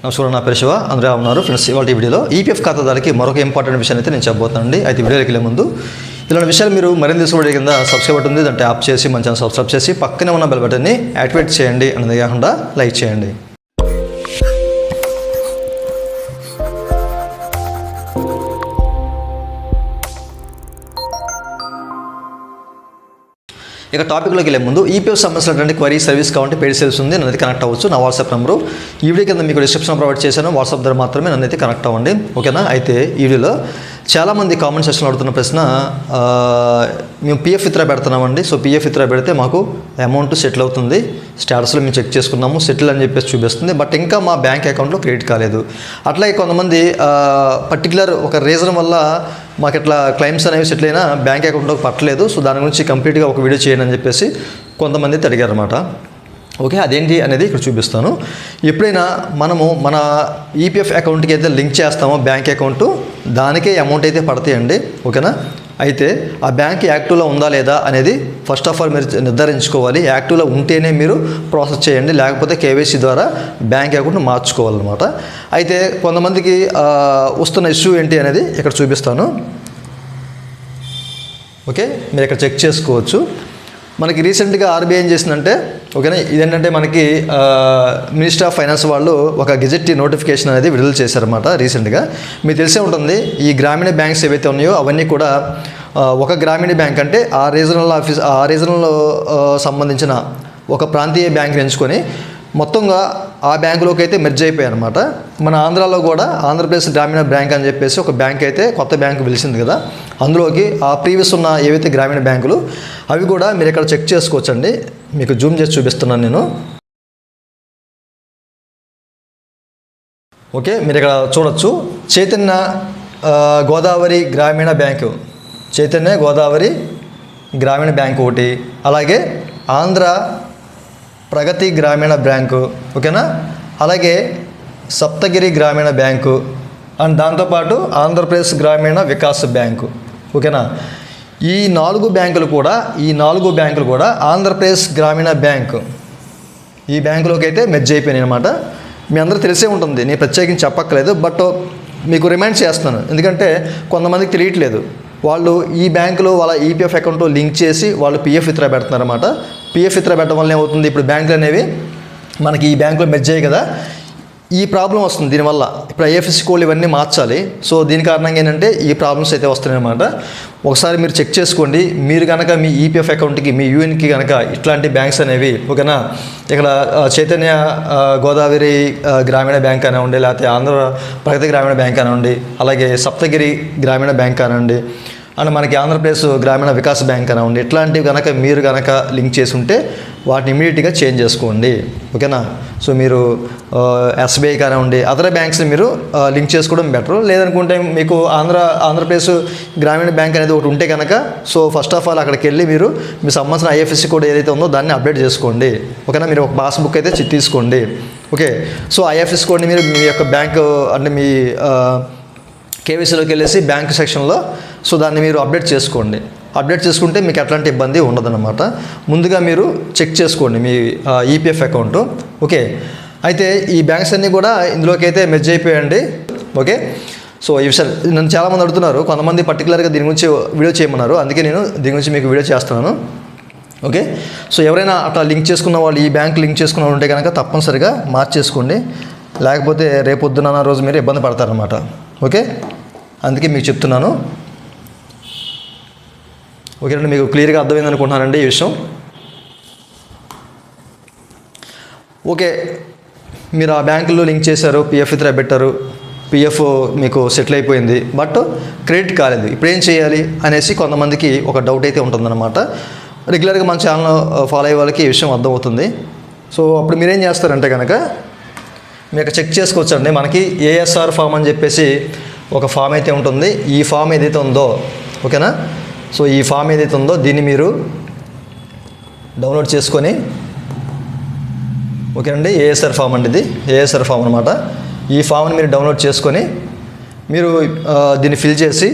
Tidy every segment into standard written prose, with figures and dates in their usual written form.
నమస్కారం, నా పేరు శివ. అందరూ ఉన్నారు ఫ్రెండ్స్. ఇవాళ వీడియోలో ఈపీఎఫ్ ఖాతాదారులకి మరొక ఇంపార్టెంట్ విషయాన్ని అయితే నేను చెప్పబోతానండి. అయితే వీడియోకి వెళ్ళే ముందు ఇలాంటి విషయాలు మీరు మరింత తెలుసుకోవడం కింద సబ్స్క్రైబ్ బటన్ ఉంది, దాన్ని ట్యాప్ చేసి మన ఛానల్ సబ్స్క్రైబ్ చేసి పక్కనే ఉన్న బెల్ బటన్ని యాక్టివేట్ చేయండి. అనేది కాకుండా లైక్ చేయండి. ఇక టాపిక్లోకి వెళ్ళే ముందు ఈపీఎఫ్ సంబంధించినటువంటి క్వరీ సర్వీస్ కావాలంటే పెయిడ్ సర్వీస్ ఉంది, నన్ను అయితే కనెక్ట్ అవ్వచ్చు. నా వాట్సాప్ నెంబరు ఈ వీడియో కింద మీకు డిస్క్రిప్షన్ ప్రొవైడ్ చేశాను. వాట్సాప్ ద్వారా మాత్రమే నన్ను అయితే కనెక్ట్ అవ్వండి, ఓకేనా. అయితే ఈ వీడియోలో చాలామంది కామెంట్ సెక్షన్లో అడుగుతున్న ప్రశ్న, మేము పీఎఫ్ విత్డ్రా పెడుతున్నామండి. సో పీఎఫ్ విత్డ్రా పెడితే మాకు అమౌంట్ సెటిల్ అవుతుంది, స్టేటస్లో మేము చెక్ చేసుకున్నాము, సెటిల్ అని చెప్పేసి చూపిస్తుంది, బట్ ఇంకా మా బ్యాంక్ అకౌంట్లో క్రెడిట్ కాలేదు. అట్లాగే కొంతమంది పర్టికులర్ ఒక రీజన్ వల్ల మాకు ఇట్లా క్లైమ్స్ అనేవి సెటిల్ అయినా బ్యాంక్ అకౌంట్లోకి పట్టలేదు. సో దాని గురించి కంప్లీట్గా ఒక వీడియో చేయండి అని చెప్పేసి కొంతమంది అయితే అడిగారు అనమాట. ఓకే, అదేంటి అనేది ఇక్కడ చూపిస్తాను. ఎప్పుడైనా మనము మన ఈపీఎఫ్ అకౌంట్కి అయితే లింక్ చేస్తామో బ్యాంక్ అకౌంటు, దానికే అమౌంట్ అయితే పడతాయండి, ఓకేనా. అయితే ఆ బ్యాంక్ యాక్టివ్లో ఉందా లేదా అనేది ఫస్ట్ ఆఫ్ ఆల్ మీరు నిర్ధారించుకోవాలి. యాక్టివ్లో ఉంటేనే మీరు ప్రాసెస్ చేయండి, లేకపోతే కేవైసీ ద్వారా బ్యాంక్ అకౌంట్ మార్చుకోవాలన్నమాట. అయితే కొంతమందికి వస్తున్న ఇష్యూ ఏంటి అనేది ఇక్కడ చూపిస్తాను. ఓకే, మీరు ఇక్కడ చెక్ చేసుకోవచ్చు. మనకి రీసెంట్గా ఆర్బీఐ ఏం చేసిందంటే, ఓకేనా, ఇదేంటంటే మనకి మినిస్టర్ ఆఫ్ ఫైనాన్స్ వాళ్ళు ఒక గెజెట్ నోటిఫికేషన్ అనేది విడుదల చేశారన్నమాట రీసెంట్గా. మీకు తెలిసే ఉంటుంది, ఈ గ్రామీణ బ్యాంక్స్ ఏవైతే ఉన్నాయో అవన్నీ కూడా ఒక గ్రామీణ బ్యాంక్ అంటే ఆ రీజనల్ సంబంధించిన ఒక ప్రాంతీయ బ్యాంక్ని ఎంచుకొని మొత్తంగా ఆ బ్యాంకులోకి అయితే మెర్జ్ అయిపోయాయి అనమాట. మన ఆంధ్రాలో కూడా ఆంధ్రప్రదేశ్ గ్రామీణ బ్యాంక్ అని చెప్పేసి ఒక బ్యాంక్ అయితే కొత్త బ్యాంకు పిలిచింది కదా, అందులోకి ఆ ప్రీవియస్ ఉన్న ఏవైతే గ్రామీణ బ్యాంకులు అవి కూడా మీరు ఇక్కడ చెక్ చేసుకోవచ్చండి. మీకు జూమ్ చేసి చూపిస్తున్నాను నేను. ఓకే, మీరు ఇక్కడ చూడొచ్చు, చైతన్య గోదావరి గ్రామీణ బ్యాంకు, చైతన్య గోదావరి గ్రామీణ బ్యాంకు ఒకటి, అలాగే ఆంధ్ర ప్రగతి గ్రామీణ బ్యాంకు, ఓకేనా, అలాగే సప్తగిరి గ్రామీణ బ్యాంకు అండ్ దాంతోపాటు ఆంధ్రప్రదేశ్ గ్రామీణ వికాస్ బ్యాంకు, ఓకేనా. ఈ నాలుగు బ్యాంకులు కూడా ఆంధ్రప్రదేశ్ గ్రామీణ బ్యాంకు ఈ బ్యాంకులోకి అయితే మెర్జ్ అయిపోయినాయి అనమాట. మీ అందరూ తెలిసే ఉంటుంది, నేను ప్రత్యేకించి చెప్పక్కర్లేదు, బట్ మీకు రిమైండ్ చేస్తున్నాను, ఎందుకంటే కొంతమందికి తెలియట్లేదు. వాళ్ళు ఈ బ్యాంకులో వాళ్ళ ఈపీఎఫ్ అకౌంట్లో లింక్ చేసి వాళ్ళు పీఎఫ్ విత్డ్రా పెడుతున్నారన్నమాట. పీఎఫ్ విత్డ్రా పెట్టడం వల్ల ఏమవుతుంది, ఇప్పుడు బ్యాంకులు అనేవి మనకి ఈ బ్యాంకులో మెర్జ్ అయ్యాయి కదా, ఈ ప్రాబ్లం వస్తుంది దీనివల్ల. ఇప్పుడు ఐఎఫ్ఎస్సి కోడ్ ఇవన్నీ మార్చాలి. సో దీని కారణంగా ఏంటంటే ఈ ప్రాబ్లమ్స్ అయితే వస్తున్నాయి అన్నమాట. ఒకసారి మీరు చెక్ చేసుకోండి. మీరు కనుక మీ ఈపీఎఫ్ అకౌంట్కి, మీ యూఎన్కి కనుక ఇట్లాంటి బ్యాంక్స్ అనేవి, ఓకేనా, ఇక్కడ చైతన్య గోదావరి గ్రామీణ బ్యాంక్ అనివ్వండి, లేకపోతే ఆంధ్ర ప్రగతి గ్రామీణ బ్యాంక్ అనివ్వండి, అలాగే సప్తగిరి గ్రామీణ బ్యాంక్ అనివ్వండి, అండ్ మనకి ఆంధ్రప్రదేశ్ గ్రామీణ వికాస్ బ్యాంక్ అనివ్వండి, ఇట్లాంటివి కనుక మీరు కనుక లింక్ చేసి ఉంటే వాటిని ఇమీడియట్గా చేంజ్ చేసుకోండి, ఓకేనా. సో మీరు ఎస్బీఐ కానివ్వండి, అదర్ బ్యాంక్స్ని మీరు లింక్ చేసుకోవడం బెటర్. లేదనుకుంటే మీకు ఆంధ్రప్రదేశ్ గ్రామీణ బ్యాంక్ అనేది ఒకటి ఉంటే కనుక, సో ఫస్ట్ ఆఫ్ ఆల్ అక్కడికి వెళ్ళి మీరు మీ సంబంధించిన ఐఎఫ్ఎస్సి కోడ్ ఏదైతే ఉందో దాన్ని అప్డేట్ చేసుకోండి, ఓకేనా. మీరు ఒక పాస్బుక్ అయితే తీసుకోండి, ఓకే. సో ఐఎఫ్ఎస్సి కోడ్ని మీరు మీ యొక్క బ్యాంక్ అంటే మీ కేవైసీలోకి వెళ్ళేసి బ్యాంక్ సెక్షన్లో సో దాన్ని మీరు అప్డేట్ చేసుకోండి. అప్డేట్ చేసుకుంటే మీకు ఎట్లాంటి ఇబ్బంది ఉండదన్నమాట. ముందుగా మీరు చెక్ చేసుకోండి మీ ఈపీఎఫ్ అకౌంటు, ఓకే. అయితే ఈ బ్యాంక్స్ అన్నీ కూడా ఇందులోకి అయితే మెర్జ్ అయిపోయాయండి, ఓకే. సో ఈ విషయాలు నన్ను చాలామంది అడుగుతున్నారు, కొంతమంది పర్టికులర్గా దీని గురించి వీడియో చేయమన్నారు, అందుకే నేను దీని గురించి మీకు వీడియో చేస్తున్నాను, ఓకే. సో ఎవరైనా అట్లా లింక్ చేసుకున్న వాళ్ళు, ఈ బ్యాంక్ లింక్ చేసుకున్న వాళ్ళు ఉంటే కనుక తప్పనిసరిగా మార్చేసుకోండి, లేకపోతే రేపొద్దున రోజు మీరు ఇబ్బంది పడతారనమాట, ఓకే. అందుకే మీకు చెప్తున్నాను, ఓకే అండి. మీకు క్లియర్గా అర్థమైంది అనుకుంటున్నానండి ఈ విషయం, ఓకే. మీరు ఆ బ్యాంకుల్లో లింక్ చేశారు, పీఎఫ్ విత్డ్రా పెట్టారు, పీఎఫ్ మీకు సెటిల్ అయిపోయింది, బట్ క్రెడిట్ కాలేదు, ఇప్పుడు ఏం చేయాలి అనేసి కొంతమందికి ఒక డౌట్ అయితే ఉంటుందన్నమాట. రెగ్యులర్గా మన ఛానల్ ఫాలో అయ్యే వాళ్ళకి ఈ విషయం అర్థమవుతుంది. సో అప్పుడు మీరేం చేస్తారంటే కనుక మీకు చెక్ చేసుకోవచ్చండి. మనకి ఏఎస్ఆర్ ఫామ్ అని చెప్పేసి ఒక ఫామ్ అయితే ఉంటుంది. ఈ ఫామ్ ఏదైతే ఉందో, ఓకేనా, సో ఈ ఫామ్ ఏదైతే ఉందో దీన్ని మీరు డౌన్లోడ్ చేసుకొని, ఓకేనండి, ఏఎస్ఆర్ ఫామ్ అండి, ఇది ఏఎస్ఆర్ ఫామ్ అనమాట. ఈ ఫామ్ని మీరు డౌన్లోడ్ చేసుకొని మీరు దీన్ని ఫిల్ చేసి,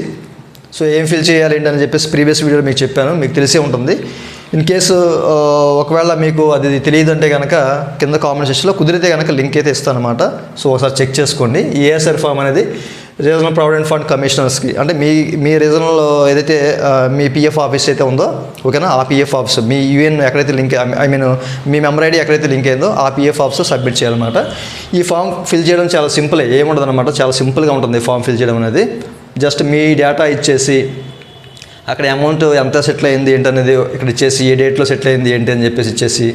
సో ఏం ఫిల్ చేయాలి ఏంటని చెప్పేసి ప్రీవియస్ వీడియోలో మీకు చెప్పాను, మీకు తెలిసే ఉంటుంది. ఇన్ కేసు ఒకవేళ మీకు అది తెలియదు అంటే కనుక కింద కామెంట్ సెక్షన్లో కుదిరితే కనుక లింక్ అయితే ఇస్తాను అనమాట. సో ఒకసారి చెక్ చేసుకోండి. ఈ ఏఎస్ఆర్ ఫామ్ అనేది రీజనల్ ప్రావిడెంట్ ఫండ్ కమిషనర్స్కి, అంటే మీ రీజనల్ ఏదైతే మీ పిఎఫ్ ఆఫీస్ అయితే ఉందో, ఓకేనా, ఆ పిఎఫ్ ఆఫీస్ మీ యూఎన్ ఎక్కడైతే link, I mean me member ID ఎక్కడైతే లింక్ అయిందో ఆ పిఎఫ్ ఆఫీస్ సబ్మిట్ చేయాలన్నమాట. ఈ ఫామ్ ఫిల్ చేయడం చాలా సింపుల్, ఏముండదు అనమాట, చాలా సింపుల్గా ఉంటుంది ఫామ్ ఫిల్ చేయడం అనేది. జస్ట్ మీ డేటా ఇచ్చేసి అక్కడ అమౌంట్ ఎంత సెటిల్ అయింది ఏంటి అనేది ఇక్కడ ఇచ్చేసి, ఏ డేట్లో సెటిల్ అయింది ఏంటి అని చెప్పేసి ఇచ్చేసి,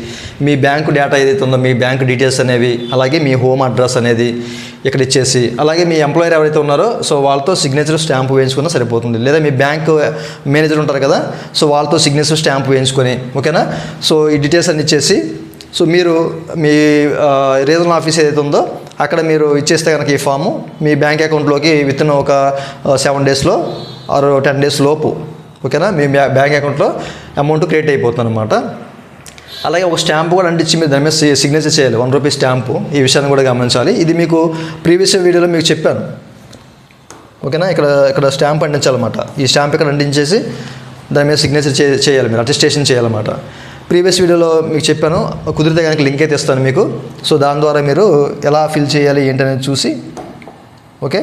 మీ బ్యాంకు డేటా ఏదైతే ఉందో మీ బ్యాంక్ డీటెయిల్స్ అనేవి, అలాగే మీ హోమ్ అడ్రస్ అనేది ఇక్కడ ఇచ్చేసి, అలాగే మీ ఎంప్లాయర్ ఎవరైతే ఉన్నారో సో వాళ్ళతో సిగ్నేచర్ స్టాంప్ వేయించుకున్నా సరిపోతుంది. లేదా మీ బ్యాంక్ మేనేజర్ ఉంటారు కదా, సో వాళ్ళతో సిగ్నేచర్ స్టాంప్ వేయించుకొని, ఓకేనా. సో ఈ డీటెయిల్స్ అన్ని ఇచ్చేసి, సో మీరు మీ రీజనల్ ఆఫీస్ ఏదైతే ఉందో అక్కడ మీరు ఇచ్చేస్తే కనుక ఈ ఫాము మీ బ్యాంక్ అకౌంట్లోకి విత్ ఇన్ ఒక 7 డేస్లో ఆర్ 10 డేస్ లోపు, ఓకేనా, మీ బ్యాంక్ అకౌంట్లో అమౌంట్ క్రియేట్ అయిపోతుంది అనమాట. అలాగే ఒక స్టాంప్ కూడా అంటించి మీరు దాని మీద సిగ్నేచర్ చేయాలి, ₹1 స్టాంపు. ఈ విషయాన్ని కూడా గమనించాలి. ఇది మీకు ప్రీవియస్ వీడియోలో మీకు చెప్పాను, ఓకేనా. ఇక్కడ స్టాంప్ అంటించాలన్నమాట. ఈ స్టాంప్ ఇక్కడ అంటించేసి దాని మీద సిగ్నేచర్ చేయాలి, మీరు అటెస్టేషన్ చేయాలన్నమాట. ప్రీవియస్ వీడియోలో మీకు చెప్పాను, కుదిరితే కనుక లింక్ అయితే ఇస్తాను మీకు. సో దాని ద్వారా మీరు ఎలా ఫిల్ చేయాలి ఏంటనేది చూసి, ఓకే,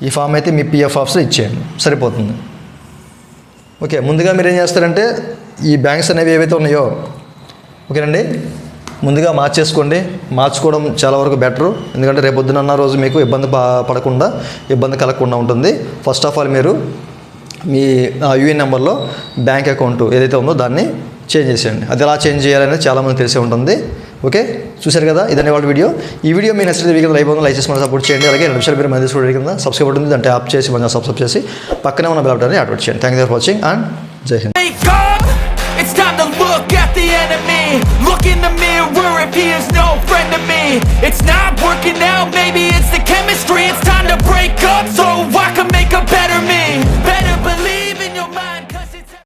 ఈ ఫామ్ అయితే మీ పిఎఫ్ ఆఫీస్లో ఇచ్చేయండి, సరిపోతుంది. ఓకే, ముందుగా మీరు ఏం చేస్తారంటే ఈ బ్యాంక్స్ అనేవి ఏవైతే ఉన్నాయో, ఓకేనండి, ముందుగా మార్చేసుకోండి. మార్చుకోవడం చాలా వరకు బెటరు, ఎందుకంటే రేపొద్దున అన్న రోజు మీకు ఇబ్బంది పడకుండా, ఇబ్బంది కలగకుండా ఉంటుంది. ఫస్ట్ ఆఫ్ ఆల్ మీరు మీ యూఎన్ నెంబర్లో బ్యాంక్ అకౌంట్ ఏదైతే ఉందో దాన్ని చేంజ్ చేసేయండి. అది ఎలా చేంజ్ చేయాలనేది చాలామంది తెలిసే ఉంటుంది. ఓకే, చూశారు కదా, ఇదనే వాళ్ళ వీడియో. ఈ వీడియో మీ నచ్చితే వీడియో లైక్ చేసి మనం సపోర్ట్ చేయండి. అలాగే 2 నిమిషాలు మీరు మంది చూడండి, కింద సబ్స్క్రైబ్ ఉంటుంది, అంటే యాప్ చేసి మనం సబ్స్క్రైబ్ చేసి పక్కనే ఉన్న బెల్ బటన్ని యాక్టివేట్ చేయండి. Thank you for watching and జై Hind. It's time to look at the enemy. Look in the mirror if he is no friend to me. It's not working out, maybe